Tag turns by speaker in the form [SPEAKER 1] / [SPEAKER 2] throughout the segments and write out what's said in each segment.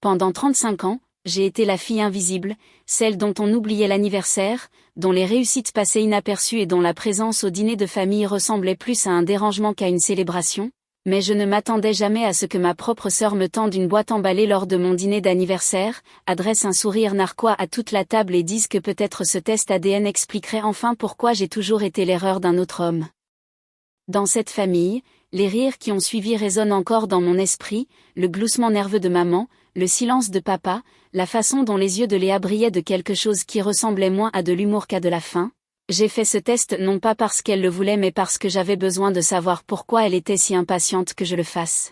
[SPEAKER 1] Pendant 35 ans, j'ai été la fille invisible, celle dont on oubliait l'anniversaire, dont les réussites passaient inaperçues et dont la présence au dîner de famille ressemblait plus à un dérangement qu'à une célébration. Mais je ne m'attendais jamais à ce que ma propre sœur me tende une boîte emballée lors de mon dîner d'anniversaire, adresse un sourire narquois à toute la table et dise que peut-être ce test ADN expliquerait enfin pourquoi j'ai toujours été l'erreur d'un autre homme. Dans cette famille, les rires qui ont suivi résonnent encore dans mon esprit, le gloussement nerveux de maman, le silence de papa, la façon dont les yeux de Léa brillaient de quelque chose qui ressemblait moins à de l'humour qu'à de la faim. J'ai fait ce test non pas parce qu'elle le voulait mais parce que j'avais besoin de savoir pourquoi elle était si impatiente que je le fasse.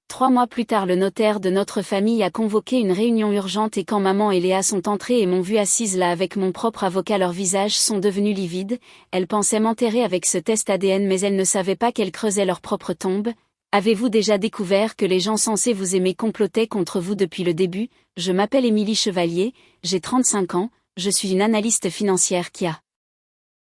[SPEAKER 1] 3 mois plus tard, le notaire de notre famille a convoqué une réunion urgente et quand maman et Léa sont entrées et m'ont vue assise là avec mon propre avocat, leurs visages sont devenus livides. Elles pensaient m'enterrer avec ce test ADN mais elles ne savaient pas qu'elles creusaient leur propre tombe. Avez-vous déjà découvert que les gens censés vous aimer complotaient contre vous depuis le début? Je m'appelle Émilie Chevalier, j'ai 35 ans, je suis une analyste financière qui a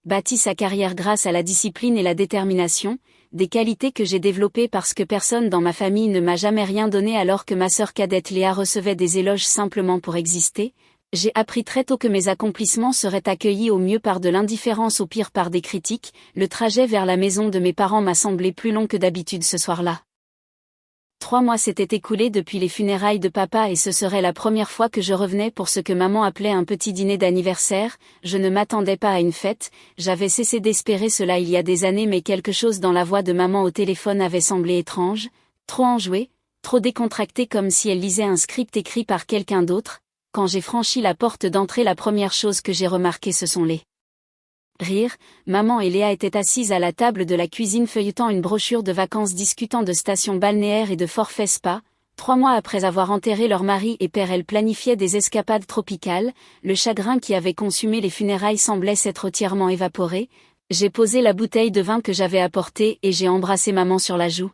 [SPEAKER 1] bâti sa carrière grâce à la discipline et la détermination, des qualités que j'ai développées parce que personne dans ma famille ne m'a jamais rien donné alors que ma sœur cadette Léa recevait des éloges simplement pour exister. J'ai appris très tôt que mes accomplissements seraient accueillis au mieux par de l'indifférence, au pire par des critiques. Le trajet vers la maison de mes parents m'a semblé plus long que d'habitude ce soir-là. 3 mois s'étaient écoulés depuis les funérailles de papa et ce serait la première fois que je revenais pour ce que maman appelait un petit dîner d'anniversaire. Je ne m'attendais pas à une fête, j'avais cessé d'espérer cela il y a des années mais quelque chose dans la voix de maman au téléphone avait semblé étrange, trop enjoué, trop décontracté comme si elle lisait un script écrit par quelqu'un d'autre. Quand j'ai franchi la porte d'entrée, la première chose que j'ai remarquée ce sont les rires. Maman et Léa étaient assises à la table de la cuisine feuilletant une brochure de vacances, discutant de stations balnéaires et de forfaits spa. 3 mois après avoir enterré leur mari et père, elles planifiaient des escapades tropicales. Le chagrin qui avait consumé les funérailles semblait s'être entièrement évaporé. J'ai posé la bouteille de vin que j'avais apportée et j'ai embrassé maman sur la joue.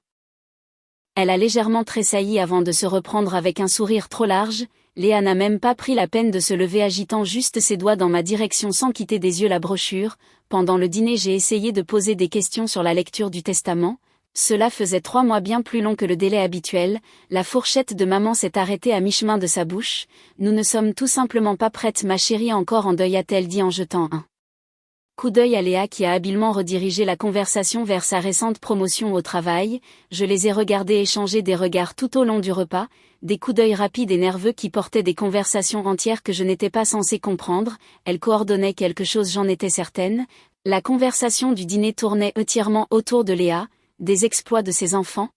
[SPEAKER 1] Elle a légèrement tressailli avant de se reprendre avec un sourire trop large. Léa n'a même pas pris la peine de se lever, agitant juste ses doigts dans ma direction sans quitter des yeux la brochure. Pendant le dîner, j'ai essayé de poser des questions sur la lecture du testament. Cela faisait 3 mois, bien plus long que le délai habituel. La fourchette de maman s'est arrêtée à mi-chemin de sa bouche. Nous ne sommes tout simplement pas prêtes, ma chérie, encore en deuil, a-t-elle dit en jetant un coup d'œil à Léa qui a habilement redirigé la conversation vers sa récente promotion au travail. Je les ai regardés échanger des regards tout au long du repas, des coups d'œil rapides et nerveux qui portaient des conversations entières que je n'étais pas censée comprendre. Elles coordonnaient quelque chose, j'en étais certaine. La conversation du dîner tournait entièrement autour de Léa, des exploits de ses enfants,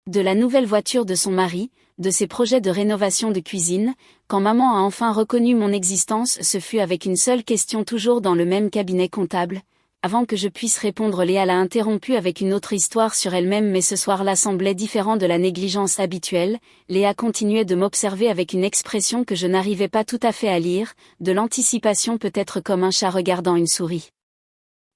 [SPEAKER 1] de la nouvelle voiture de son mari, de ses projets de rénovation de cuisine. Quand maman a enfin reconnu mon existence, ce fut avec une seule question, toujours dans le même cabinet comptable. Avant que je puisse répondre, Léa l'a interrompu avec une autre histoire sur elle-même, mais ce soir-là semblait différent de la négligence habituelle. Léa continuait de m'observer avec une expression que je n'arrivais pas tout à fait à lire, de l'anticipation peut-être, comme un chat regardant une souris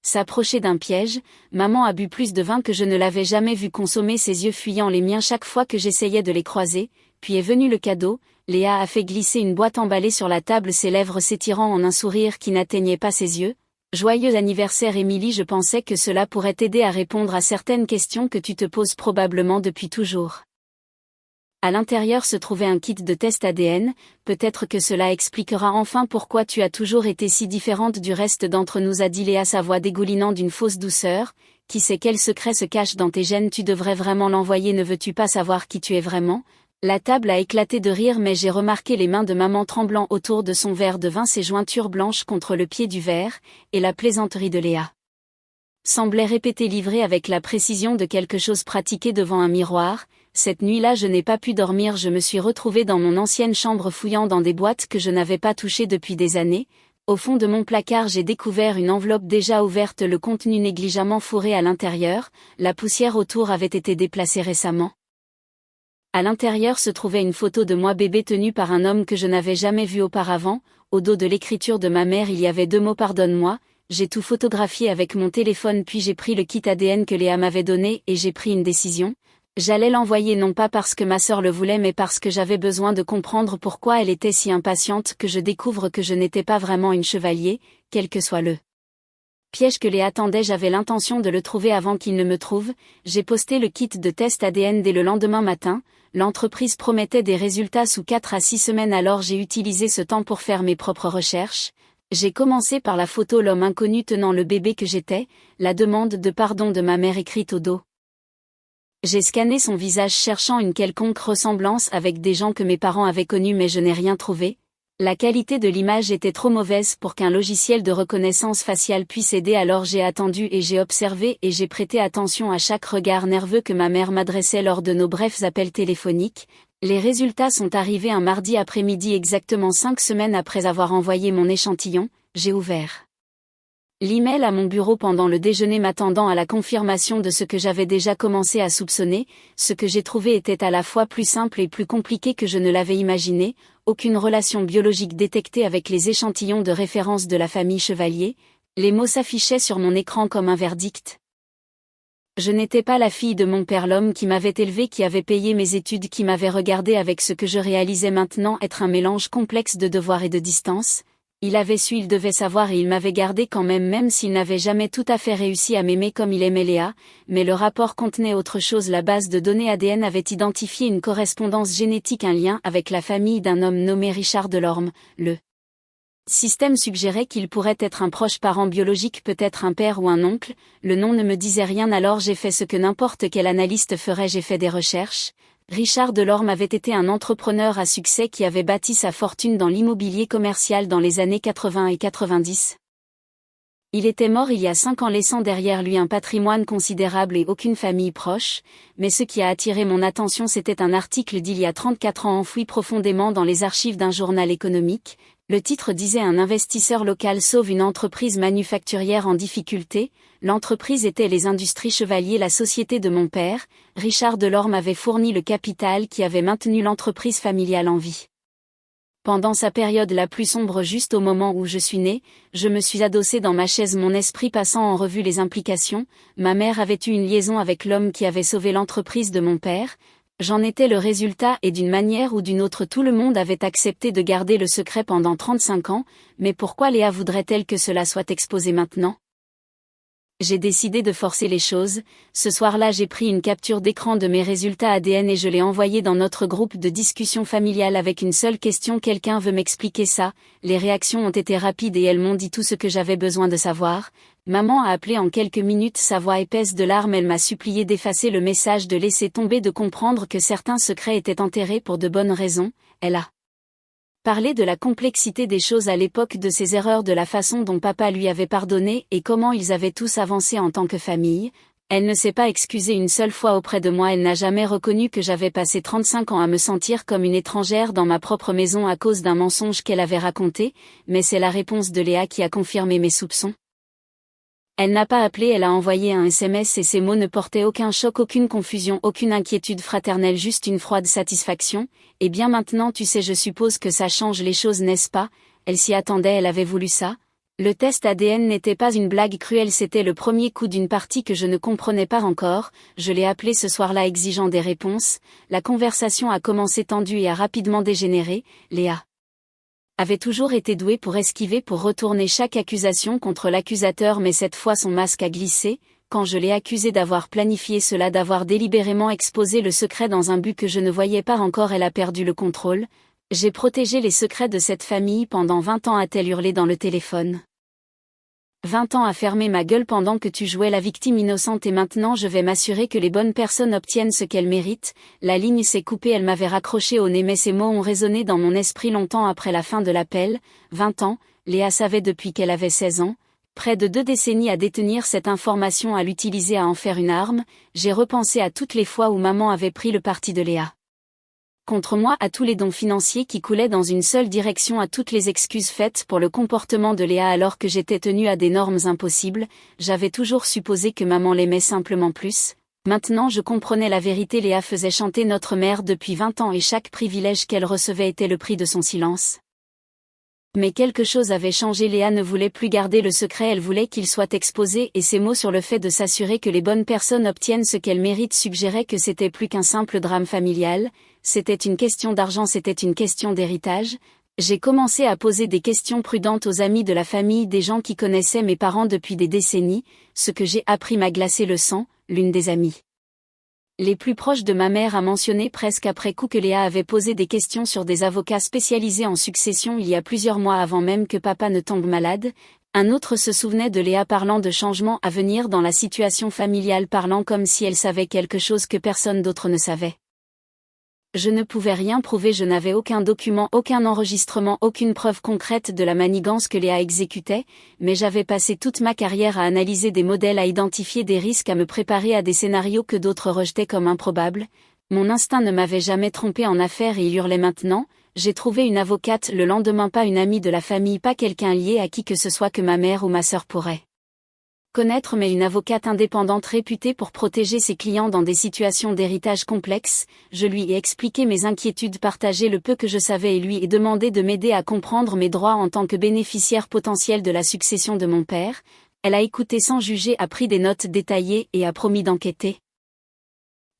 [SPEAKER 1] s'approcher d'un piège. Maman a bu plus de vin que je ne l'avais jamais vu consommer, ses yeux fuyant les miens chaque fois que j'essayais de les croiser. Puis est venu le cadeau. Léa a fait glisser une boîte emballée sur la table, ses lèvres s'étirant en un sourire qui n'atteignait pas ses yeux. Joyeux anniversaire Émilie, je pensais que cela pourrait t'aider à répondre à certaines questions que tu te poses probablement depuis toujours. À l'intérieur se trouvait un kit de test ADN, peut-être que cela expliquera enfin pourquoi tu as toujours été si différente du reste d'entre nous, a dit Léa, sa voix dégoulinant d'une fausse douceur. Qui sait quel secret se cache dans tes gènes? Tu devrais vraiment l'envoyer, ne veux-tu pas savoir qui tu es vraiment? La table a éclaté de rire, mais j'ai remarqué les mains de maman tremblant autour de son verre de vin, ses jointures blanches contre le pied du verre, et la plaisanterie de Léa semblait répéter, livrée avec la précision de quelque chose pratiqué devant un miroir. Cette nuit-là, je n'ai pas pu dormir, je me suis retrouvée dans mon ancienne chambre fouillant dans des boîtes que je n'avais pas touchées depuis des années. Au fond de mon placard, j'ai découvert une enveloppe déjà ouverte, le contenu négligemment fourré à l'intérieur. La poussière autour avait été déplacée récemment. À l'intérieur se trouvait une photo de moi bébé tenue par un homme que je n'avais jamais vu auparavant. Au dos de l'écriture de ma mère, il y avait 2 mots: pardonne-moi. J'ai tout photographié avec mon téléphone, puis j'ai pris le kit ADN que Léa m'avait donné et j'ai pris une décision. J'allais l'envoyer non pas parce que ma sœur le voulait mais parce que j'avais besoin de comprendre pourquoi elle était si impatiente, que je découvre que je n'étais pas vraiment une chevalier, quel que soit le Piège que Léa tendait. J'avais l'intention de le trouver avant qu'il ne me trouve. J'ai posté le kit de test ADN dès le lendemain matin. L'entreprise promettait des résultats sous 4 à 6 semaines, alors j'ai utilisé ce temps pour faire mes propres recherches. J'ai commencé par la photo l'homme inconnu tenant le bébé que j'étais, la demande de pardon de ma mère écrite au dos. J'ai scanné son visage cherchant une quelconque ressemblance avec des gens que mes parents avaient connus, mais je n'ai rien trouvé. La qualité de l'image était trop mauvaise pour qu'un logiciel de reconnaissance faciale puisse aider, alors j'ai attendu et j'ai observé et j'ai prêté attention à chaque regard nerveux que ma mère m'adressait lors de nos brefs appels téléphoniques. Les résultats sont arrivés un mardi après-midi, exactement 5 semaines après avoir envoyé mon échantillon. J'ai ouvert l'email à mon bureau pendant le déjeuner, m'attendant à la confirmation de ce que j'avais déjà commencé à soupçonner. Ce que j'ai trouvé était à la fois plus simple et plus compliqué que je ne l'avais imaginé. Aucune relation biologique détectée avec les échantillons de référence de la famille Chevalier. Les mots s'affichaient sur mon écran comme un verdict. Je n'étais pas la fille de mon père, l'homme qui m'avait élevée, qui avait payé mes études, qui m'avait regardée avec ce que je réalisais maintenant être un mélange complexe de devoir et de distance. Il avait su, il devait savoir, et il m'avait gardé quand même s'il n'avait jamais tout à fait réussi à m'aimer comme il aimait Léa, mais le rapport contenait autre chose. La base de données ADN avait identifié une correspondance génétique, un lien avec la famille d'un homme nommé Richard Delorme. Le système suggérait qu'il pourrait être un proche parent biologique, peut-être un père ou un oncle. Le nom ne me disait rien, alors j'ai fait ce que n'importe quel analyste ferait, j'ai fait des recherches. Richard Delorme avait été un entrepreneur à succès qui avait bâti sa fortune dans l'immobilier commercial dans les années 80 et 90. Il était mort il y a 5 ans, laissant derrière lui un patrimoine considérable et aucune famille proche, mais ce qui a attiré mon attention, c'était un article d'il y a 34 ans enfoui profondément dans les archives d'un journal économique. Le titre disait: un investisseur local sauve une entreprise manufacturière en difficulté. L'entreprise était les Industries Chevalier, la société de mon père. Richard Delorme avait fourni le capital qui avait maintenu l'entreprise familiale en vie. Pendant sa période la plus sombre, juste au moment où je suis née, je me suis adossée dans ma chaise, mon esprit passant en revue les implications. Ma mère avait eu une liaison avec l'homme qui avait sauvé l'entreprise de mon père. J'en étais le résultat, et d'une manière ou d'une autre tout le monde avait accepté de garder le secret pendant 35 ans, mais pourquoi Léa voudrait-elle que cela soit exposé maintenant ? J'ai décidé de forcer les choses. Ce soir-là, j'ai pris une capture d'écran de mes résultats ADN et je l'ai envoyée dans notre groupe de discussion familiale avec une seule question: quelqu'un veut m'expliquer ça ? Les réactions ont été rapides et elles m'ont dit tout ce que j'avais besoin de savoir. Maman a appelé en quelques minutes, sa voix épaisse de larmes. Elle m'a supplié d'effacer le message, de laisser tomber, de comprendre que certains secrets étaient enterrés pour de bonnes raisons. Elle a parler de la complexité des choses à l'époque, de ses erreurs, de la façon dont papa lui avait pardonné et comment ils avaient tous avancé en tant que famille. Elle ne s'est pas excusée une seule fois auprès de moi, elle n'a jamais reconnu que j'avais passé 35 ans à me sentir comme une étrangère dans ma propre maison à cause d'un mensonge qu'elle avait raconté, mais c'est la réponse de Léa qui a confirmé mes soupçons. Elle n'a pas appelé, elle a envoyé un SMS et ces mots ne portaient aucun choc, aucune confusion, aucune inquiétude fraternelle, juste une froide satisfaction. Eh bien maintenant tu sais, je suppose que ça change les choses, n'est-ce pas ? Elle s'y attendait, elle avait voulu ça. Le test ADN n'était pas une blague cruelle, c'était le premier coup d'une partie que je ne comprenais pas encore. Je l'ai appelé ce soir-là exigeant des réponses. La conversation a commencé tendue et a rapidement dégénéré. Léa avait toujours été douée pour esquiver, pour retourner chaque accusation contre l'accusateur, mais cette fois son masque a glissé. Quand je l'ai accusée d'avoir planifié cela, d'avoir délibérément exposé le secret dans un but que je ne voyais pas encore, elle a perdu le contrôle. J'ai protégé les secrets de cette famille pendant 20 ans, a-t-elle hurlé dans le téléphone. 20 ans à fermer ma gueule pendant que tu jouais la victime innocente, et maintenant je vais m'assurer que les bonnes personnes obtiennent ce qu'elles méritent. La ligne s'est coupée, elle m'avait raccroché au nez, mais ces mots ont résonné dans mon esprit longtemps après la fin de l'appel. 20 ans, Léa savait depuis qu'elle avait 16 ans. Près de 2 décennies à détenir cette information, à l'utiliser, à en faire une arme. J'ai repensé à toutes les fois où maman avait pris le parti de Léa contre moi, à tous les dons financiers qui coulaient dans une seule direction, à toutes les excuses faites pour le comportement de Léa alors que j'étais tenue à des normes impossibles. J'avais toujours supposé que maman l'aimait simplement plus. Maintenant je comprenais la vérité, Léa faisait chanter notre mère depuis 20 ans et chaque privilège qu'elle recevait était le prix de son silence. Mais quelque chose avait changé, Léa ne voulait plus garder le secret, elle voulait qu'il soit exposé, et ses mots sur le fait de s'assurer que les bonnes personnes obtiennent ce qu'elles méritent suggéraient que c'était plus qu'un simple drame familial, c'était une question d'argent, c'était une question d'héritage. J'ai commencé à poser des questions prudentes aux amis de la famille des gens qui connaissaient mes parents depuis des décennies, ce que j'ai appris m'a glacé le sang, l'une des amies les plus proches de ma mère a mentionné presque après coup que Léa avait posé des questions sur des avocats spécialisés en succession il y a plusieurs mois avant même que papa ne tombe malade. Un autre se souvenait de Léa parlant de changements à venir dans la situation familiale, parlant comme si elle savait quelque chose que personne d'autre ne savait. Je ne pouvais rien prouver, je n'avais aucun document, aucun enregistrement, aucune preuve concrète de la manigance que Léa exécutait, mais j'avais passé toute ma carrière à analyser des modèles, à identifier des risques, à me préparer à des scénarios que d'autres rejetaient comme improbables. Mon instinct ne m'avait jamais trompé en affaires et il hurlait maintenant. J'ai trouvé une avocate le lendemain, pas une amie de la famille, pas quelqu'un lié à qui que ce soit que ma mère ou ma sœur pourrait connaître, mais une avocate indépendante réputée pour protéger ses clients dans des situations d'héritage complexes. Je lui ai expliqué mes inquiétudes, partagé le peu que je savais et lui ai demandé de m'aider à comprendre mes droits en tant que bénéficiaire potentiel de la succession de mon père. Elle a écouté sans juger, a pris des notes détaillées et a promis d'enquêter.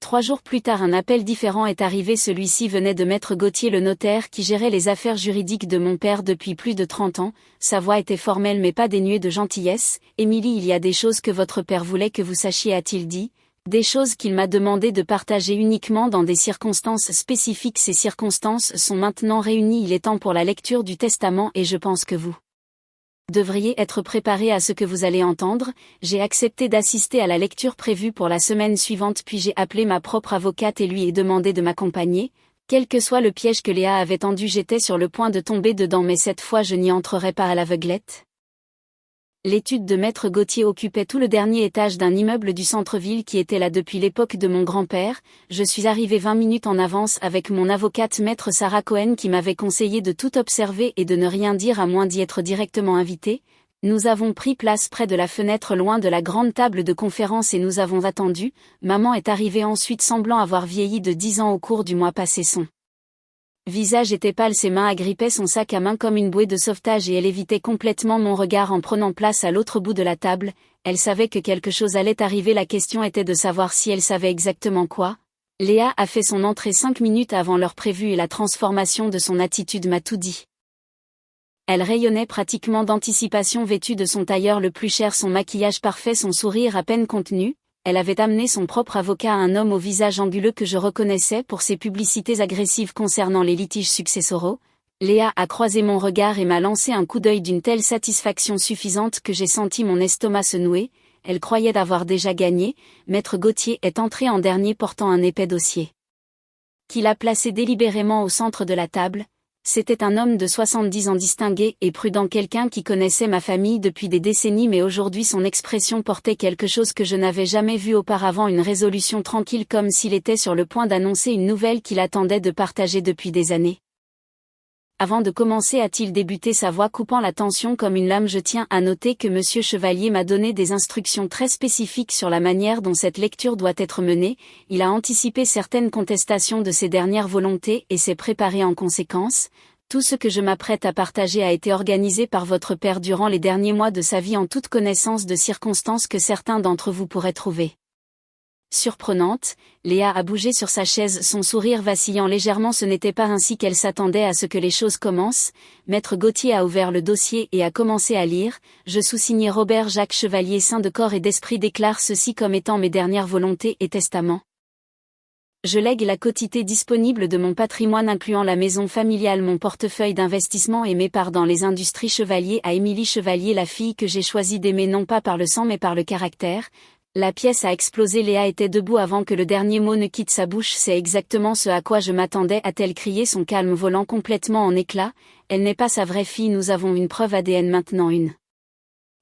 [SPEAKER 1] 3 jours plus tard, un appel différent est arrivé. Celui-ci venait de Maître Gauthier, le notaire qui gérait les affaires juridiques de mon père depuis plus de 30 ans. Sa voix était formelle mais pas dénuée de gentillesse. « Émilie, il y a des choses que votre père voulait que vous sachiez », a-t-il dit. Des choses qu'il m'a demandé de partager uniquement dans des circonstances spécifiques. Ces circonstances sont maintenant réunies. Il est temps pour la lecture du testament et je pense que vous devriez être préparé à ce que vous allez entendre. J'ai accepté d'assister à la lecture prévue pour la semaine suivante, puis j'ai appelé ma propre avocate et lui ai demandé de m'accompagner. Quel que soit le piège que Léa avait tendu, j'étais sur le point de tomber dedans, mais cette fois je n'y entrerais pas à l'aveuglette. L'étude de Maître Gauthier occupait tout le dernier étage d'un immeuble du centre-ville qui était là depuis l'époque de mon grand-père. Je suis arrivée 20 minutes en avance avec mon avocate Maître Sarah Cohen qui m'avait conseillé de tout observer et de ne rien dire à moins d'y être directement invitée. Nous avons pris place près de la fenêtre, loin de la grande table de conférence, et nous avons attendu. Maman est arrivée ensuite, semblant avoir vieilli de 10 ans au cours du mois passé. Son visage était pâle, ses mains agrippaient son sac à main comme une bouée de sauvetage et elle évitait complètement mon regard en prenant place à l'autre bout de la table. Elle savait que quelque chose allait arriver, la question était de savoir si elle savait exactement quoi. Léa a fait son entrée 5 minutes avant l'heure prévue et la transformation de son attitude m'a tout dit. Elle rayonnait pratiquement d'anticipation, vêtue de son tailleur le plus cher, son maquillage parfait, son sourire à peine contenu. Elle avait amené son propre avocat, un homme au visage anguleux que je reconnaissais pour ses publicités agressives concernant les litiges successoraux. Léa a croisé mon regard et m'a lancé un coup d'œil d'une telle satisfaction suffisante que j'ai senti mon estomac se nouer. Elle croyait d'avoir déjà gagné. Maître Gauthier est entré en dernier portant un épais dossier qu'il a placé délibérément au centre de la table. C'était un homme de 70 ans, distingué et prudent, quelqu'un qui connaissait ma famille depuis des décennies, mais aujourd'hui son expression portait quelque chose que je n'avais jamais vu auparavant, une résolution tranquille, comme s'il était sur le point d'annoncer une nouvelle qu'il attendait de partager depuis des années. Avant de commencer, a-t-il débuté, sa voix coupant la tension comme une lame. Je tiens à noter que Monsieur Chevalier m'a donné des instructions très spécifiques sur la manière dont cette lecture doit être menée. Il a anticipé certaines contestations de ses dernières volontés et s'est préparé en conséquence. Tout ce que je m'apprête à partager a été organisé par votre père durant les derniers mois de sa vie, en toute connaissance de circonstances que certains d'entre vous pourraient trouver surprenante. Léa a bougé sur sa chaise, son sourire vacillant légèrement. Ce n'était pas ainsi qu'elle s'attendait à ce que les choses commencent. Maître Gauthier a ouvert le dossier et a commencé à lire. Je sous-signais Robert Jacques Chevalier, saint de corps et d'esprit, déclare ceci comme étant mes dernières volontés et testaments. Je lègue la quotité disponible de mon patrimoine incluant la maison familiale, mon portefeuille d'investissement et mes parts dans les industries Chevalier à Émilie Chevalier, la fille que j'ai choisi d'aimer non pas par le sang mais par le caractère. La pièce a explosé. Léa était debout avant que le dernier mot ne quitte sa bouche. C'est exactement ce à quoi je m'attendais, a-t-elle crié, son calme volant complètement en éclats. Elle n'est pas sa vraie fille, nous avons une preuve ADN maintenant, une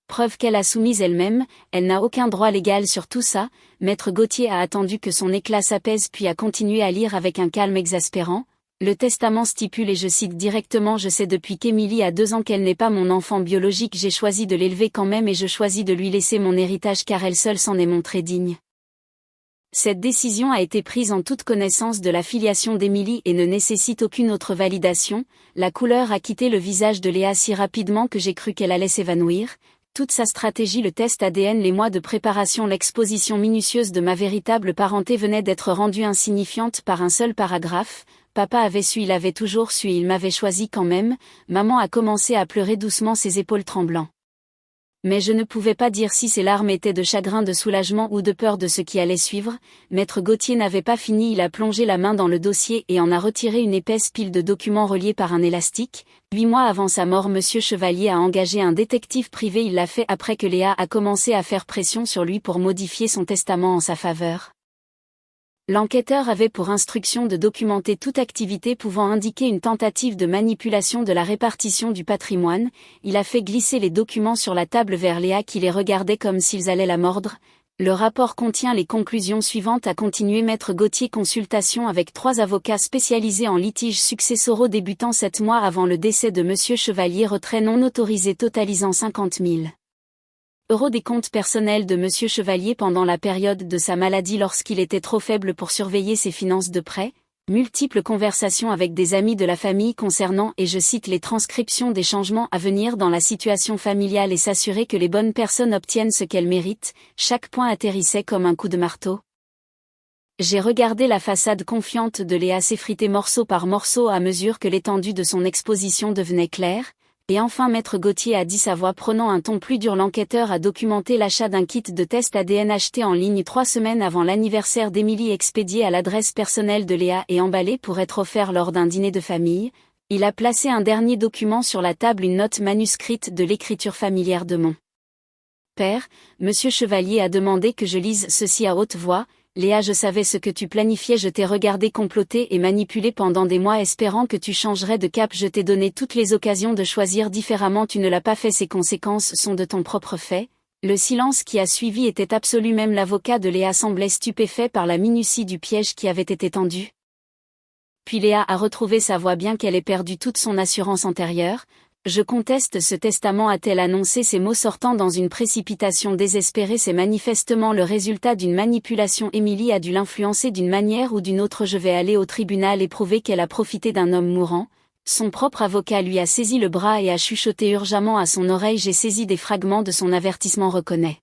[SPEAKER 1] preuve qu'elle a soumise elle-même. Elle n'a aucun droit légal sur tout ça. Maître Gauthier a attendu que son éclat s'apaise puis a continué à lire avec un calme exaspérant. Le testament stipule, et je cite directement, je sais depuis qu'Émilie a 2 ans qu'elle n'est pas mon enfant biologique, j'ai choisi de l'élever quand même et je choisis de lui laisser mon héritage car elle seule s'en est montrée digne. Cette décision a été prise en toute connaissance de la filiation d'Émilie et ne nécessite aucune autre validation. La couleur a quitté le visage de Léa si rapidement que j'ai cru qu'elle allait s'évanouir. Toute sa stratégie, le test ADN, les mois de préparation, l'exposition minutieuse de ma véritable parenté venait d'être rendue insignifiante par un seul paragraphe. Papa avait su, il avait toujours su, il m'avait choisi quand même. Maman a commencé à pleurer doucement, ses épaules tremblant. Mais je ne pouvais pas dire si ces larmes étaient de chagrin, de soulagement ou de peur de ce qui allait suivre. Maître Gauthier n'avait pas fini, il a plongé la main dans le dossier et en a retiré une épaisse pile de documents reliés par un élastique. 8 mois avant sa mort, Monsieur Chevalier a engagé un détective privé, il l'a fait après que Léa a commencé à faire pression sur lui pour modifier son testament en sa faveur. L'enquêteur avait pour instruction de documenter toute activité pouvant indiquer une tentative de manipulation de la répartition du patrimoine. Il a fait glisser les documents sur la table vers Léa qui les regardait comme s'ils allaient la mordre. Le rapport contient les conclusions suivantes, a continué Maître Gauthier. Consultation avec 3 avocats spécialisés en litiges successoraux débutant 7 mois avant le décès de Monsieur Chevalier. Retrait non autorisé totalisant 50 000 € des comptes personnels de Monsieur Chevalier pendant la période de sa maladie lorsqu'il était trop faible pour surveiller ses finances de près. Multiples conversations avec des amis de la famille concernant, et je cite, les transcriptions des changements à venir dans la situation familiale et s'assurer que les bonnes personnes obtiennent ce qu'elles méritent. Chaque point atterrissait comme un coup de marteau. J'ai regardé la façade confiante de Léa s'effriter morceau par morceau à mesure que l'étendue de son exposition devenait claire. Et enfin Maître Gauthier a dit, sa voix prenant un ton plus dur, l'enquêteur a documenté l'achat d'un kit de test ADN acheté en ligne 3 semaines avant l'anniversaire d'Émilie, expédié à l'adresse personnelle de Léa et emballé pour être offert lors d'un dîner de famille. Il a placé un dernier document sur la table, une note manuscrite de l'écriture familière de mon père. Monsieur Chevalier a demandé que je lise ceci à haute voix. Léa, je savais ce que tu planifiais, je t'ai regardé comploter et manipuler pendant des mois espérant que tu changerais de cap, je t'ai donné toutes les occasions de choisir différemment, tu ne l'as pas fait, ces conséquences sont de ton propre fait. Le silence qui a suivi était absolu, même l'avocat de Léa semblait stupéfait par la minutie du piège qui avait été tendu. Puis Léa a retrouvé sa voix bien qu'elle ait perdu toute son assurance antérieure. Je conteste ce testament, a-t-elle annoncé, ces mots sortant dans une précipitation désespérée. C'est manifestement le résultat d'une manipulation. Émilie a dû l'influencer d'une manière ou d'une autre. Je vais aller au tribunal et prouver qu'elle a profité d'un homme mourant. Son propre avocat lui a saisi le bras et a chuchoté urgemment à son oreille. J'ai saisi des fragments de son avertissement. Reconnaît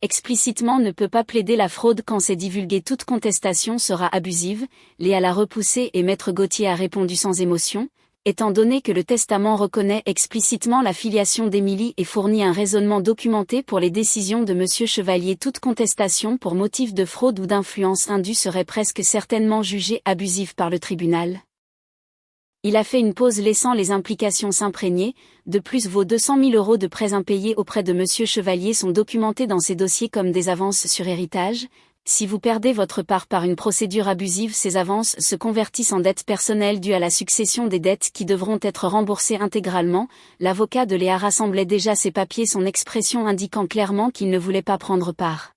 [SPEAKER 1] explicitement, ne peut pas plaider la fraude quand c'est divulgué. Toute contestation sera abusive. Léa l'a repoussé et Maître Gauthier a répondu sans émotion. Étant donné que le testament reconnaît explicitement la filiation d'Émilie et fournit un raisonnement documenté pour les décisions de Monsieur Chevalier, toute contestation pour motif de fraude ou d'influence indue serait presque certainement jugée abusive par le tribunal. Il a fait une pause laissant les implications s'imprégner. De plus, vos 200 000 € de prêts impayés auprès de Monsieur Chevalier sont documentés dans ces dossiers comme des avances sur héritage. Si vous perdez votre part par une procédure abusive, ces avances se convertissent en dettes personnelles dues à la succession des dettes qui devront être remboursées intégralement. L'avocat de Léa rassemblait déjà ses papiers, son expression indiquant clairement qu'il ne voulait pas prendre part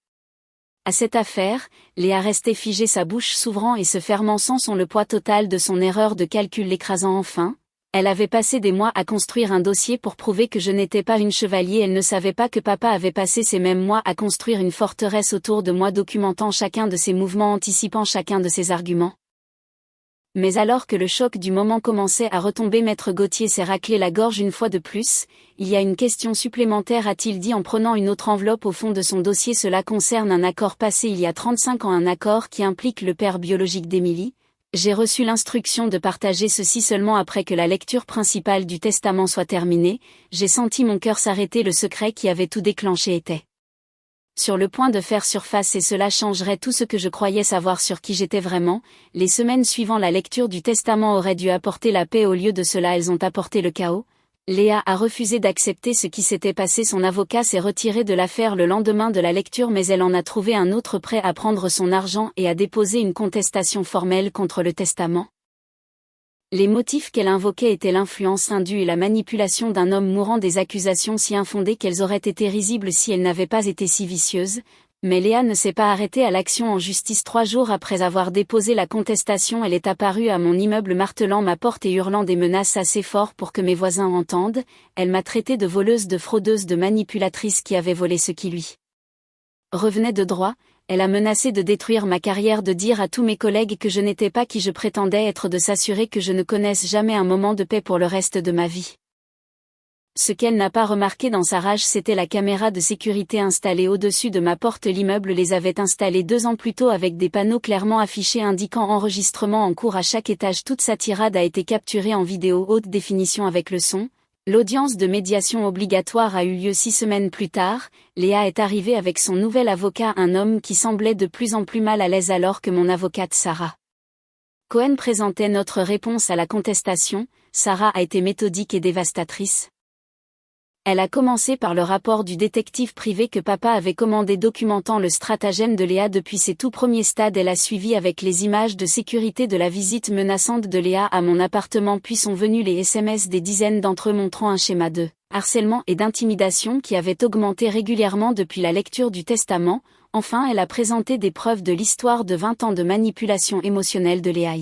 [SPEAKER 1] à cette affaire. Léa restait figée, sa bouche s'ouvrant et se fermant sans son le poids total de son erreur de calcul l'écrasant enfin. Elle avait passé des mois à construire un dossier pour prouver que je n'étais pas une Chevalier. Elle ne savait pas que papa avait passé ces mêmes mois à construire une forteresse autour de moi, documentant chacun de ses mouvements, anticipant chacun de ses arguments. Mais alors que le choc du moment commençait à retomber, Maître Gauthier s'est raclé la gorge une fois de plus. Il y a une question supplémentaire, a-t-il dit en prenant une autre enveloppe au fond de son dossier. Cela concerne un accord passé il y a 35 ans, un accord qui implique le père biologique d'Émilie. J'ai reçu l'instruction de partager ceci seulement après que la lecture principale du testament soit terminée. J'ai senti mon cœur s'arrêter, le secret qui avait tout déclenché était sur le point de faire surface et cela changerait tout ce que je croyais savoir sur qui j'étais vraiment. Les semaines suivant la lecture du testament auraient dû apporter la paix, au lieu de cela elles ont apporté le chaos. Léa a refusé d'accepter ce qui s'était passé, son avocat s'est retiré de l'affaire le lendemain de la lecture, mais elle en a trouvé un autre prêt à prendre son argent et a déposé une contestation formelle contre le testament. Les motifs qu'elle invoquait étaient l'influence indue et la manipulation d'un homme mourant, des accusations si infondées qu'elles auraient été risibles si elles n'avaient pas été si vicieuses. Mais Léa ne s'est pas arrêtée à l'action en justice. 3 jours après avoir déposé la contestation, elle est apparue à mon immeuble martelant ma porte et hurlant des menaces assez fort pour que mes voisins entendent. Elle m'a traitée de voleuse, de fraudeuse, de manipulatrice qui avait volé ce qui lui revenait de droit. Elle a menacé de détruire ma carrière, de dire à tous mes collègues que je n'étais pas qui je prétendais être, de s'assurer que je ne connaisse jamais un moment de paix pour le reste de ma vie. Ce qu'elle n'a pas remarqué dans sa rage, c'était la caméra de sécurité installée au-dessus de ma porte. L'immeuble les avait installés 2 ans plus tôt avec des panneaux clairement affichés indiquant enregistrement en cours à chaque étage. Toute sa tirade a été capturée en vidéo haute définition avec le son. L'audience de médiation obligatoire a eu lieu 6 semaines plus tard. Léa est arrivée avec son nouvel avocat, un homme qui semblait de plus en plus mal à l'aise alors que mon avocate Sarah Cohen présentait notre réponse à la contestation. Sarah a été méthodique et dévastatrice. Elle a commencé par le rapport du détective privé que papa avait commandé documentant le stratagème de Léa depuis ses tout premiers stades. Elle a suivi avec les images de sécurité de la visite menaçante de Léa à mon appartement, puis sont venus les SMS des dizaines d'entre eux montrant un schéma de harcèlement et d'intimidation qui avait augmenté régulièrement depuis la lecture du testament. Enfin, elle a présenté des preuves de l'histoire de 20 ans de manipulation émotionnelle de Léa,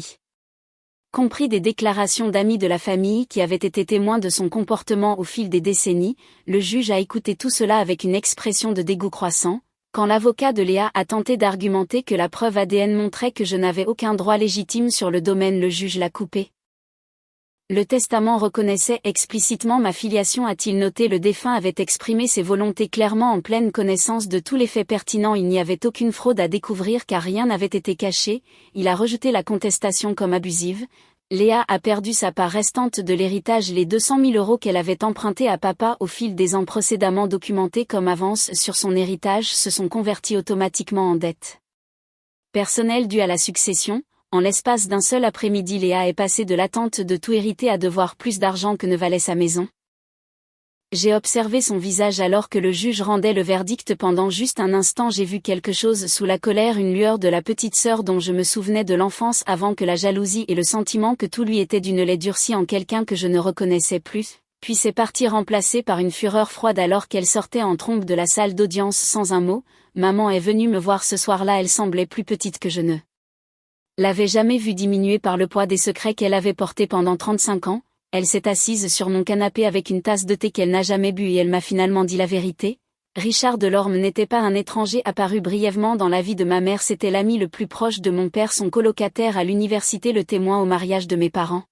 [SPEAKER 1] compris des déclarations d'amis de la famille qui avaient été témoins de son comportement au fil des décennies. Le juge a écouté tout cela avec une expression de dégoût croissant. Quand l'avocat de Léa a tenté d'argumenter que la preuve ADN montrait que je n'avais aucun droit légitime sur le domaine, le juge l'a coupé. Le testament reconnaissait explicitement ma filiation, a-t-il noté. Le défunt avait exprimé ses volontés clairement en pleine connaissance de tous les faits pertinents. Il n'y avait aucune fraude à découvrir car rien n'avait été caché. Il a rejeté la contestation comme abusive. Léa a perdu sa part restante de l'héritage, les 200 000 € qu'elle avait empruntés à papa au fil des ans précédemment documentés comme avance sur son héritage, se sont convertis automatiquement en dette personnelle due à la succession. En l'espace d'un seul après-midi, Léa est passée de l'attente de tout hériter à devoir plus d'argent que ne valait sa maison. J'ai observé son visage alors que le juge rendait le verdict. Pendant juste un instant, j'ai vu quelque chose sous la colère, une lueur de la petite sœur dont je me souvenais de l'enfance avant que la jalousie et le sentiment que tout lui était d'une lait durci en quelqu'un que je ne reconnaissais plus, puis c'est parti remplacé par une fureur froide alors qu'elle sortait en trombe de la salle d'audience sans un mot. Maman est venue me voir ce soir-là, elle semblait plus petite que je ne l'avais jamais vue diminuer par le poids des secrets qu'elle avait portés pendant 35 ans. Elle s'est assise sur mon canapé avec une tasse de thé qu'elle n'a jamais bu et elle m'a finalement dit la vérité. Richard Delorme n'était pas un étranger apparu brièvement dans la vie de ma mère, c'était l'ami le plus proche de mon père, son colocataire à l'université, le témoin au mariage de mes parents.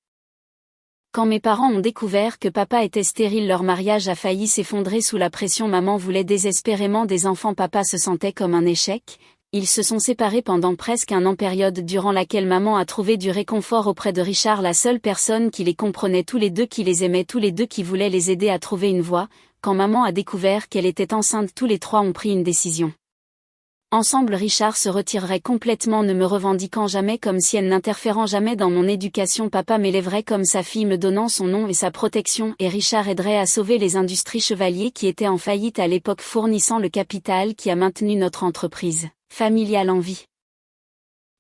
[SPEAKER 1] Quand mes parents ont découvert que papa était stérile, leur mariage a failli s'effondrer sous la pression. Maman voulait désespérément des enfants, papa se sentait comme un échec. Ils se sont séparés pendant presque un an, période durant laquelle maman a trouvé du réconfort auprès de Richard, la seule personne qui les comprenait tous les deux, qui les aimait tous les deux, qui voulait les aider à trouver une voie. Quand maman a découvert qu'elle était enceinte, tous les trois ont pris une décision. Ensemble, Richard se retirerait complètement, ne me revendiquant jamais comme si elle n'interférant jamais dans mon éducation. Papa m'élèverait comme sa fille, me donnant son nom et sa protection, et Richard aiderait à sauver les industries Chevalier qui étaient en faillite à l'époque, fournissant le capital qui a maintenu notre entreprise familiale en vie.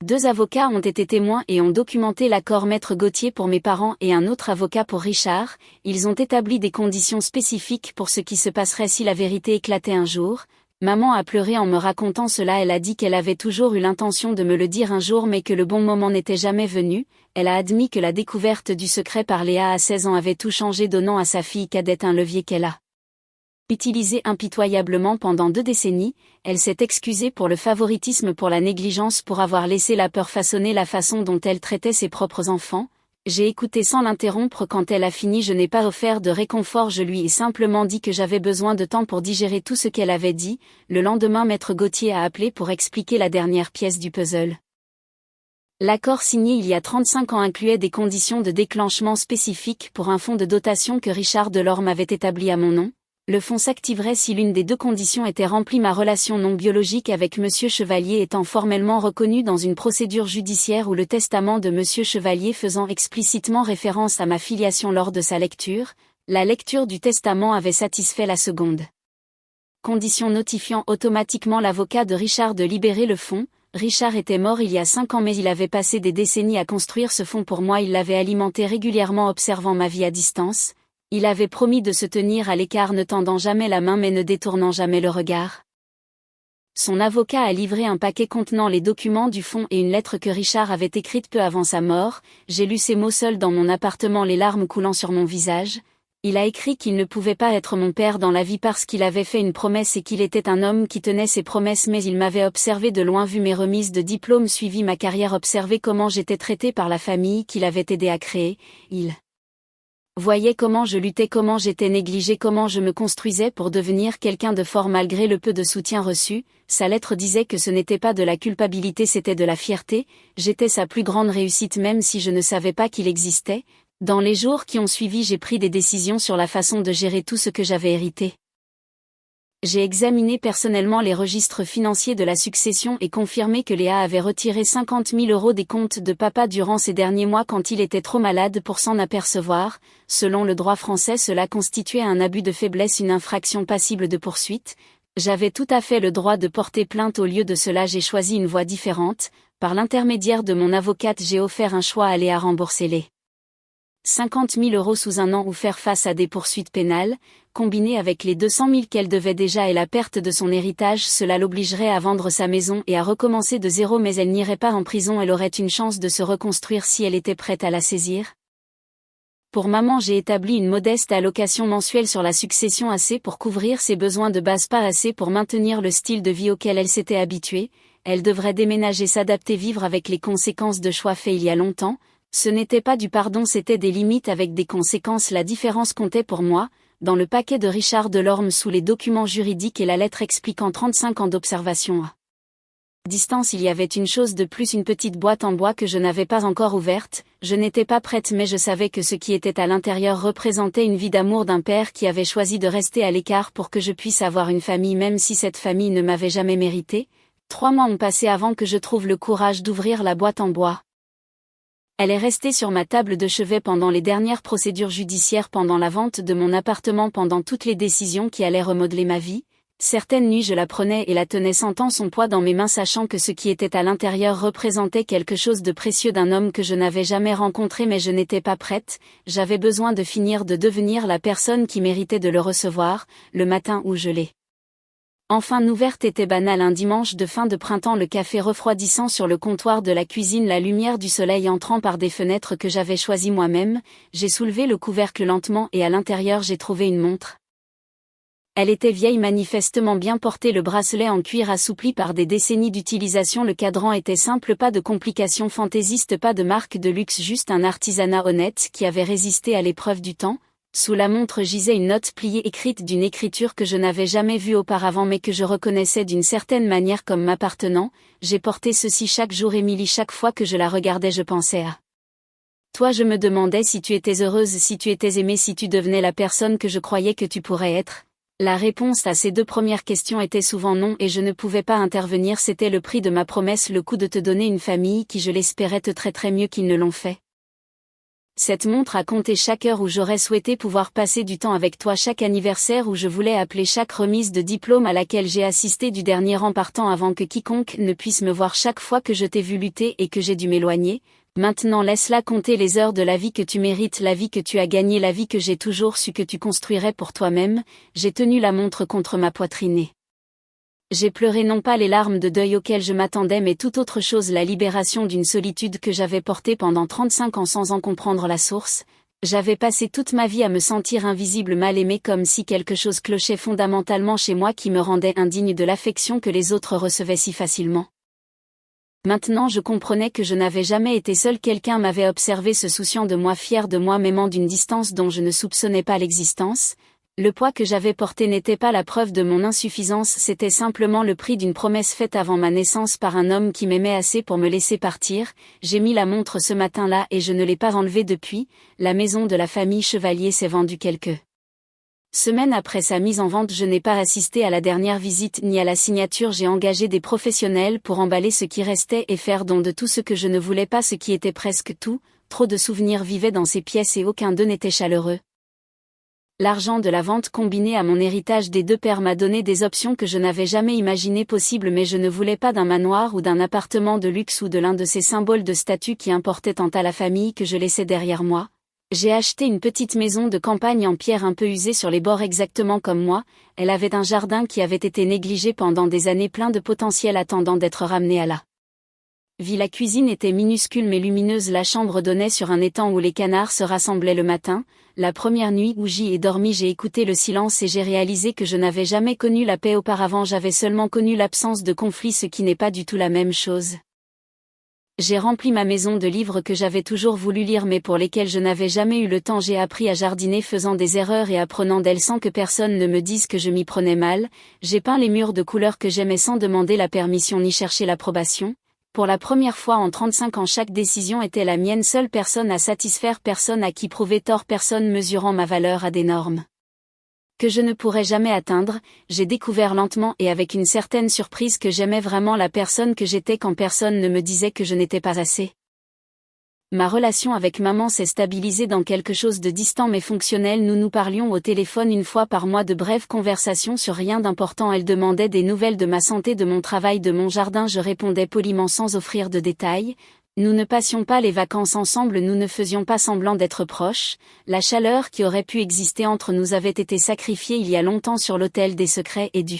[SPEAKER 1] 2 avocats ont été témoins et ont documenté l'accord, maître Gauthier pour mes parents et un autre avocat pour Richard. Ils ont établi des conditions spécifiques pour ce qui se passerait si la vérité éclatait un jour. Maman a pleuré en me racontant cela. Elle a dit qu'elle avait toujours eu l'intention de me le dire un jour mais que le bon moment n'était jamais venu. Elle a admis que la découverte du secret par Léa à 16 ans avait tout changé, donnant à sa fille cadette un levier qu'elle a utilisé impitoyablement pendant 2 décennies. Elle s'est excusée pour le favoritisme, pour la négligence, pour avoir laissé la peur façonner la façon dont elle traitait ses propres enfants. J'ai écouté sans l'interrompre. Quand elle a fini, je n'ai pas offert de réconfort, je lui ai simplement dit que j'avais besoin de temps pour digérer tout ce qu'elle avait dit. Le lendemain, maître Gauthier a appelé pour expliquer la dernière pièce du puzzle. L'accord signé il y a 35 ans incluait des conditions de déclenchement spécifiques pour un fonds de dotation que Richard Delorme avait établi à mon nom. Le fonds s'activerait si l'une des 2 conditions était remplie, ma relation non biologique avec Monsieur Chevalier étant formellement reconnue dans une procédure judiciaire ou le testament de Monsieur Chevalier faisant explicitement référence à ma filiation. Lors de sa lecture, la lecture du testament avait satisfait la seconde condition, notifiant automatiquement l'avocat de Richard de libérer le fonds. Richard était mort il y a 5 ans mais il avait passé des décennies à construire ce fonds pour moi, il l'avait alimenté régulièrement observant ma vie à distance. Il avait promis de se tenir à l'écart, ne tendant jamais la main mais ne détournant jamais le regard. Son avocat a livré un paquet contenant les documents du fonds et une lettre que Richard avait écrite peu avant sa mort. J'ai lu ces mots seul dans mon appartement, les larmes coulant sur mon visage. Il a écrit qu'il ne pouvait pas être mon père dans la vie parce qu'il avait fait une promesse et qu'il était un homme qui tenait ses promesses, mais il m'avait observé de loin, vu mes remises de diplôme, suivi ma carrière, observé comment j'étais traité par la famille qu'il avait aidé à créer. Il Voyait comment je luttais, comment j'étais négligée, comment je me construisais pour devenir quelqu'un de fort malgré le peu de soutien reçu. Sa lettre disait que ce n'était pas de la culpabilité, c'était de la fierté. J'étais sa plus grande réussite même si je ne savais pas qu'il existait. Dans les jours qui ont suivi, j'ai pris des décisions sur la façon de gérer tout ce que j'avais hérité. J'ai examiné personnellement les registres financiers de la succession et confirmé que Léa avait retiré 50 000 € des comptes de papa durant ces derniers mois quand il était trop malade pour s'en apercevoir. Selon le droit français, cela constituait un abus de faiblesse, une infraction passible de poursuite. J'avais tout à fait le droit de porter plainte. Au lieu de cela, j'ai choisi une voie différente. Par l'intermédiaire de mon avocate, j'ai offert un choix à Léa: rembourser les 50 000 € sous un an ou faire face à des poursuites pénales, combinées avec les 200 000 qu'elle devait déjà et la perte de son héritage. Cela l'obligerait à vendre sa maison et à recommencer de zéro, mais elle n'irait pas en prison, elle aurait une chance de se reconstruire si elle était prête à la saisir. Pour maman, j'ai établi une modeste allocation mensuelle sur la succession, assez pour couvrir ses besoins de base, pas assez pour maintenir le style de vie auquel elle s'était habituée. Elle devrait déménager, s'adapter, vivre avec les conséquences de choix faits il y a longtemps. Ce n'était pas du pardon, c'était des limites avec des conséquences. La différence comptait pour moi. Dans le paquet de Richard Delorme, sous les documents juridiques et la lettre expliquant 35 ans d'observation à distance, il y avait une chose de plus, une petite boîte en bois que je n'avais pas encore ouverte. Je n'étais pas prête, mais je savais que ce qui était à l'intérieur représentait une vie d'amour d'un père qui avait choisi de rester à l'écart pour que je puisse avoir une famille, même si cette famille ne m'avait jamais mérité. 3 mois ont passé avant que je trouve le courage d'ouvrir la boîte en bois. Elle est restée sur ma table de chevet pendant les dernières procédures judiciaires, pendant la vente de mon appartement, pendant toutes les décisions qui allaient remodeler ma vie. Certaines nuits je la prenais et la tenais, sentant son poids dans mes mains, sachant que ce qui était à l'intérieur représentait quelque chose de précieux, d'un homme que je n'avais jamais rencontré, mais je n'étais pas prête. J'avais besoin de finir de devenir la personne qui méritait de le recevoir. Le matin où je l'ai enfin ouverte était banal, un dimanche de fin de printemps, le café refroidissant sur le comptoir de la cuisine, la lumière du soleil entrant par des fenêtres que j'avais choisies moi-même. J'ai soulevé le couvercle lentement et à l'intérieur j'ai trouvé une montre. Elle était vieille, manifestement bien portée, le bracelet en cuir assoupli par des décennies d'utilisation. Le cadran était simple, pas de complications fantaisistes, pas de marque de luxe, juste un artisanat honnête qui avait résisté à l'épreuve du temps. Sous la montre gisait une note pliée, écrite d'une écriture que je n'avais jamais vue auparavant, mais que je reconnaissais d'une certaine manière comme m'appartenant. J'ai porté ceci chaque jour, Émilie. Chaque fois que je la regardais, je pensais à toi. Je me demandais si tu étais heureuse, si tu étais aimée, si tu devenais la personne que je croyais que tu pourrais être. La réponse à ces 2 premières questions était souvent non, et je ne pouvais pas intervenir. C'était le prix de ma promesse, le coût de te donner une famille qui, je l'espérais, te traiterait mieux qu'ils ne l'ont fait. Cette montre a compté chaque heure où j'aurais souhaité pouvoir passer du temps avec toi, chaque anniversaire où je voulais appeler, chaque remise de diplôme à laquelle j'ai assisté du dernier rang, partant avant que quiconque ne puisse me voir, chaque fois que je t'ai vu lutter et que j'ai dû m'éloigner. Maintenant laisse-la compter les heures de la vie que tu mérites, la vie que tu as gagnée, la vie que j'ai toujours su que tu construirais pour toi-même. J'ai tenu la montre contre ma poitrine et j'ai pleuré, non pas les larmes de deuil auxquelles je m'attendais, mais tout autre chose, la libération d'une solitude que j'avais portée pendant 35 ans sans en comprendre la source. J'avais passé toute ma vie à me sentir invisible, mal aimée, comme si quelque chose clochait fondamentalement chez moi qui me rendait indigne de l'affection que les autres recevaient si facilement. Maintenant je comprenais que je n'avais jamais été seule, quelqu'un m'avait observé, se souciant de moi, fier de moi, m'aimant d'une distance dont je ne soupçonnais pas l'existence. Le poids que j'avais porté n'était pas la preuve de mon insuffisance, c'était simplement le prix d'une promesse faite avant ma naissance par un homme qui m'aimait assez pour me laisser partir. J'ai mis la montre ce matin-là et je ne l'ai pas enlevée depuis. La maison de la famille Chevalier s'est vendue quelques semaines après sa mise en vente. Je n'ai pas assisté à la dernière visite ni à la signature. J'ai engagé des professionnels pour emballer ce qui restait et faire don de tout ce que je ne voulais pas, ce qui était presque tout. Trop de souvenirs vivaient dans ces pièces et aucun d'eux n'était chaleureux. L'argent de la vente combiné à mon héritage des 2 pères m'a donné des options que je n'avais jamais imaginées possibles, mais je ne voulais pas d'un manoir ou d'un appartement de luxe ou de l'un de ces symboles de statut qui importaient tant à la famille que je laissais derrière moi. J'ai acheté une petite maison de campagne en pierre un peu usée sur les bords, exactement comme moi. Elle avait un jardin qui avait été négligé pendant des années, plein de potentiel attendant d'être ramené à la vie. La cuisine était minuscule mais lumineuse, la chambre donnait sur un étang où les canards se rassemblaient le matin. La première nuit où j'y ai dormi, j'ai écouté le silence et j'ai réalisé que je n'avais jamais connu la paix auparavant, j'avais seulement connu l'absence de conflit, ce qui n'est pas du tout la même chose. J'ai rempli ma maison de livres que j'avais toujours voulu lire mais pour lesquels je n'avais jamais eu le temps. J'ai appris à jardiner faisant des erreurs et apprenant d'elles sans que personne ne me dise que je m'y prenais mal. J'ai peint les murs de couleurs que j'aimais sans demander la permission ni chercher l'approbation. Pour la première fois en 35 ans, chaque décision était la mienne, seule personne à satisfaire, personne à qui prouver tort, personne mesurant ma valeur à des normes que je ne pourrais jamais atteindre. J'ai découvert lentement et avec une certaine surprise que j'aimais vraiment la personne que j'étais quand personne ne me disait que je n'étais pas assez. Ma relation avec maman s'est stabilisée dans quelque chose de distant mais fonctionnel. Nous nous parlions au téléphone une fois par mois, de brèves conversations sur rien d'important. Elle demandait des nouvelles de ma santé, de mon travail, de mon jardin. Je répondais poliment sans offrir de détails. Nous ne passions pas les vacances ensemble, nous ne faisions pas semblant d'être proches. La chaleur qui aurait pu exister entre nous avait été sacrifiée il y a longtemps sur l'autel des secrets et du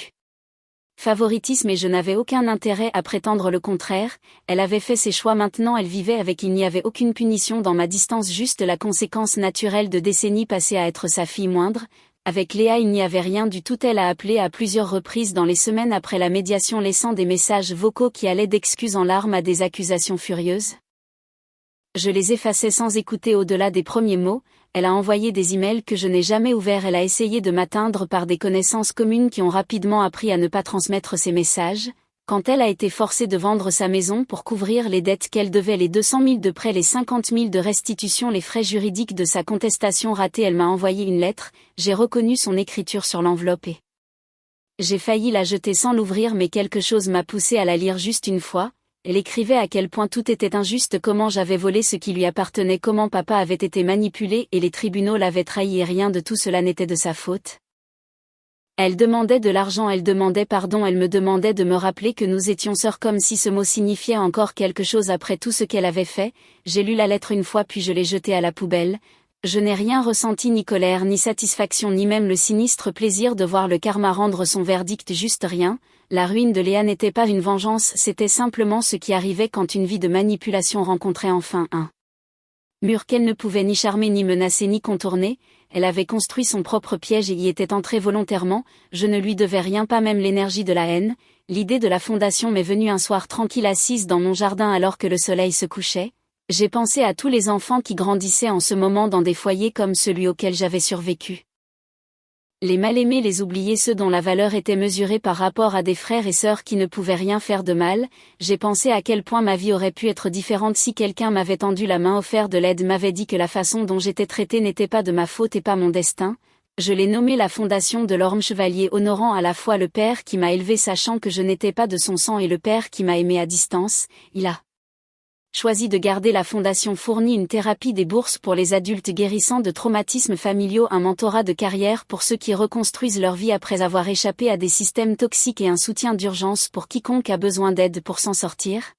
[SPEAKER 1] favoritisme, et je n'avais aucun intérêt à prétendre le contraire. Elle avait fait ses choix, maintenant elle vivait avec. Il n'y avait aucune punition dans ma distance, juste la conséquence naturelle de décennies passées à être sa fille moindre. Avec Léa il n'y avait rien du tout. Elle a appelé à plusieurs reprises dans les semaines après la médiation, laissant des messages vocaux qui allaient d'excuses en larmes à des accusations furieuses. Je les effaçais sans écouter au-delà des premiers mots. Elle a envoyé des emails que je n'ai jamais ouverts. Elle a essayé de m'atteindre par des connaissances communes qui ont rapidement appris à ne pas transmettre ces messages. Quand elle a été forcée de vendre sa maison pour couvrir les dettes qu'elle devait, les 200 000 de prêt, les 50 000 de restitution, les frais juridiques de sa contestation ratée, elle m'a envoyé une lettre. J'ai reconnu son écriture sur l'enveloppe et j'ai failli la jeter sans l'ouvrir, mais quelque chose m'a poussé à la lire juste une fois. Elle écrivait à quel point tout était injuste, comment j'avais volé ce qui lui appartenait, comment papa avait été manipulé et les tribunaux l'avaient trahi et rien de tout cela n'était de sa faute. Elle demandait de l'argent, elle demandait pardon, elle me demandait de me rappeler que nous étions sœurs, comme si ce mot signifiait encore quelque chose après tout ce qu'elle avait fait. J'ai lu la lettre une fois puis je l'ai jetée à la poubelle. Je n'ai rien ressenti, ni colère, ni satisfaction, ni même le sinistre plaisir de voir le karma rendre son verdict, juste rien. La ruine de Léa n'était pas une vengeance, c'était simplement ce qui arrivait quand une vie de manipulation rencontrait enfin un mur qu'elle ne pouvait ni charmer, ni menacer, ni contourner. Elle avait construit son propre piège et y était entrée volontairement. Je ne lui devais rien, pas même l'énergie de la haine. L'idée de la fondation m'est venue un soir tranquille, assise dans mon jardin alors que le soleil se couchait. J'ai pensé à tous les enfants qui grandissaient en ce moment dans des foyers comme celui auquel j'avais survécu. Les mal-aimés, les oubliés, ceux dont la valeur était mesurée par rapport à des frères et sœurs qui ne pouvaient rien faire de mal. J'ai pensé à quel point ma vie aurait pu être différente si quelqu'un m'avait tendu la main, offert de l'aide, m'avait dit que la façon dont j'étais traitée n'était pas de ma faute et pas mon destin. Je l'ai nommée la fondation de l'Orme Chevalier, honorant à la fois le père qui m'a élevé sachant que je n'étais pas de son sang et le père qui m'a aimé à distance. Il a choisi de garder la fondation, fournit une thérapie, des bourses pour les adultes guérissant de traumatismes familiaux, un mentorat de carrière pour ceux qui reconstruisent leur vie après avoir échappé à des systèmes toxiques et un soutien d'urgence pour quiconque a besoin d'aide pour s'en sortir.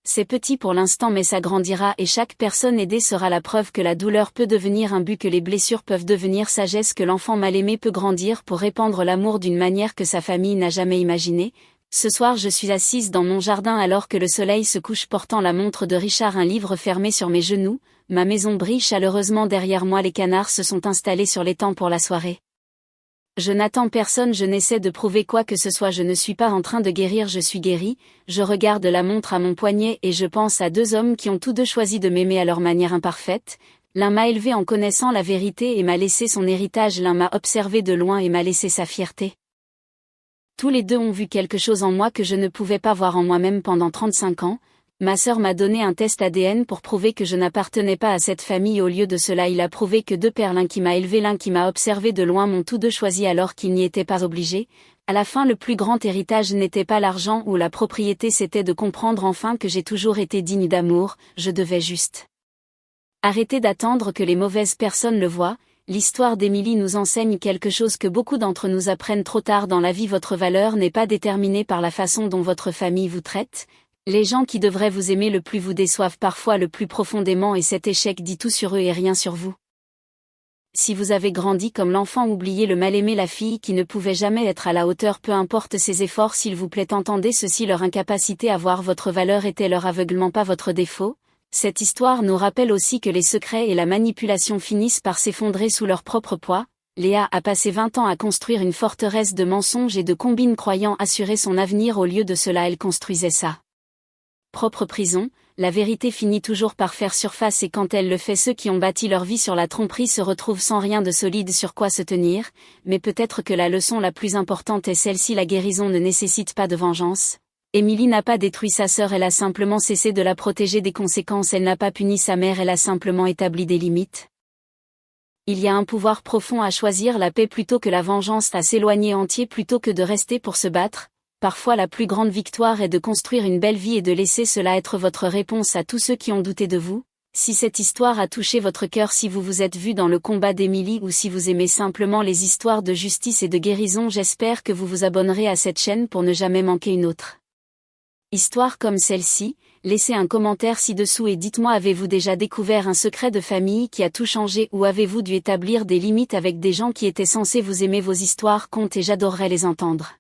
[SPEAKER 1] C'est petit pour l'instant mais ça grandira et chaque personne aidée sera la preuve que la douleur peut devenir un but, que les blessures peuvent devenir sagesse, que l'enfant mal aimé peut grandir pour répandre l'amour d'une manière que sa famille n'a jamais imaginée. Ce soir je suis assise dans mon jardin alors que le soleil se couche, portant la montre de Richard, un livre fermé sur mes genoux. Ma maison brille chaleureusement derrière moi, les canards se sont installés sur l'étang pour la soirée. Je n'attends personne, je n'essaie de prouver quoi que ce soit, je ne suis pas en train de guérir, je suis guérie. Je regarde la montre à mon poignet et je pense à deux hommes qui ont tous deux choisi de m'aimer à leur manière imparfaite. L'un m'a élevé en connaissant la vérité et m'a laissé son héritage, l'un m'a observé de loin et m'a laissé sa fierté. Tous les deux ont vu quelque chose en moi que je ne pouvais pas voir en moi-même pendant 35 ans. Ma sœur m'a donné un test ADN pour prouver que je n'appartenais pas à cette famille. Au lieu de cela, il a prouvé que deux pères, l'un qui m'a élevé, l'un qui m'a observé de loin, m'ont tous deux choisi alors qu'ils n'y étaient pas obligés. À la fin, le plus grand héritage n'était pas l'argent ou la propriété, c'était de comprendre enfin que j'ai toujours été digne d'amour. Je devais juste arrêter d'attendre que les mauvaises personnes le voient. L'histoire d'Émilie nous enseigne quelque chose que beaucoup d'entre nous apprennent trop tard dans la vie. Votre valeur n'est pas déterminée par la façon dont votre famille vous traite. Les gens qui devraient vous aimer le plus vous déçoivent parfois le plus profondément et cet échec dit tout sur eux et rien sur vous. Si vous avez grandi comme l'enfant oublié, le mal-aimé, la fille qui ne pouvait jamais être à la hauteur, peu importe ses efforts, s'il vous plaît entendez ceci, leur incapacité à voir votre valeur était leur aveuglement, pas votre défaut. Cette histoire nous rappelle aussi que les secrets et la manipulation finissent par s'effondrer sous leur propre poids. Léa a passé 20 ans à construire une forteresse de mensonges et de combines croyant assurer son avenir. Au lieu de cela, elle construisait ça propre prison, la vérité finit toujours par faire surface et quand elle le fait, ceux qui ont bâti leur vie sur la tromperie se retrouvent sans rien de solide sur quoi se tenir, mais peut-être que la leçon la plus importante est celle-ci: la guérison ne nécessite pas de vengeance. Émilie n'a pas détruit sa sœur, elle a simplement cessé de la protéger des conséquences, elle n'a pas puni sa mère, elle a simplement établi des limites. Il y a un pouvoir profond à choisir la paix plutôt que la vengeance, à s'éloigner entier plutôt que de rester pour se battre. Parfois la plus grande victoire est de construire une belle vie et de laisser cela être votre réponse à tous ceux qui ont douté de vous. Si cette histoire a touché votre cœur, si vous vous êtes vu dans le combat d'Émilie ou si vous aimez simplement les histoires de justice et de guérison, j'espère que vous vous abonnerez à cette chaîne pour ne jamais manquer une autre histoire comme celle-ci. Laissez un commentaire ci-dessous et dites-moi, avez-vous déjà découvert un secret de famille qui a tout changé ou avez-vous dû établir des limites avec des gens qui étaient censés vous aimer? Vos histoires comptent et j'adorerais les entendre.